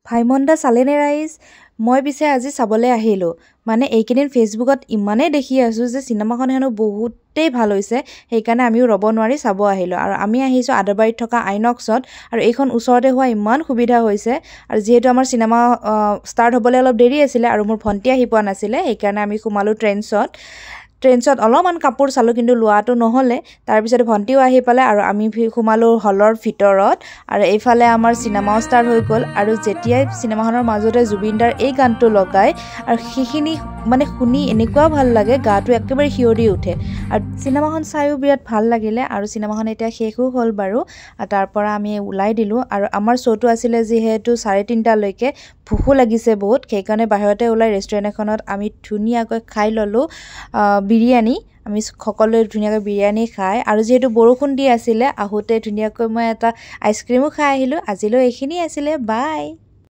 ভাইমন্দা চালেনে ৰাইজ মই পিছে আজি চাবলৈ আহিলোঁ মানে এইকেইদিন ফেচবুকত ইমানেই দেখি আছোঁ যে চিনেমাখন হেনো বহুতেই ভাল হৈছে সেইকাৰণে আমিও ৰ'ব নোৱাৰি চাব আহিলোঁ আৰু আমি আহিছোঁ আদৰবাৰীত থকা আইনক্সত আৰু এইখন ওচৰতে হোৱা ইমান সুবিধা হৈছে আৰু যিহেতু আমাৰ চিনেমা ষ্টাৰ্ট হ'বলৈ অলপ দেৰি আছিলে আৰু মোৰ ভণ্টি আহি পোৱা নাছিলে সেইকাৰণে আমি সোমালোঁ ট্ৰেণ্ডছত অলপমান কাপোৰ চালোঁ কিন্তু লোৱাটো নহ'লে তাৰপিছত ভণ্টিও আহি পালে আৰু আমি সোমালোঁ হলৰ ভিতৰত আৰু এইফালে আমাৰ চিনেমাও ষ্টাৰ্ট হৈ গ'ল আৰু যেতিয়াই চিনেমাখনৰ মাজতে জুবিনদাৰ এই গানটো লগায় আৰু সেইখিনি মানে শুনি এনেকুৱা ভাল লাগে গাটো একেবাৰে শিয়ৰি উঠে আৰু চিনেমাখন চায়ো বিৰাট ভাল লাগিলে আৰু চিনেমাখন এতিয়া শেষো হ'ল বাৰু তাৰ পৰা আমি ওলাই দিলোঁ আৰু আমাৰ শ্ব'টো আছিলে যিহেতু 3:30লৈকে ভোকো লাগিছে বহুত সেইকাৰণে বাহিৰতে ওলাই ৰেষ্টুৰেণ্ট এখনত আমি ধুনীয়াকৈ খাই ল'লোঁ বিৰিয়ানী আমি সকলোৱে ধুনীয়াকৈ বিৰিয়ানী খাই আৰু যিহেতু বৰষুণ দি আছিলে আহোঁতে ধুনীয়াকৈ মই এটা আইচক্ৰীমো খাই আহিলোঁ আজিলৈ এইখিনি আছিলে বাই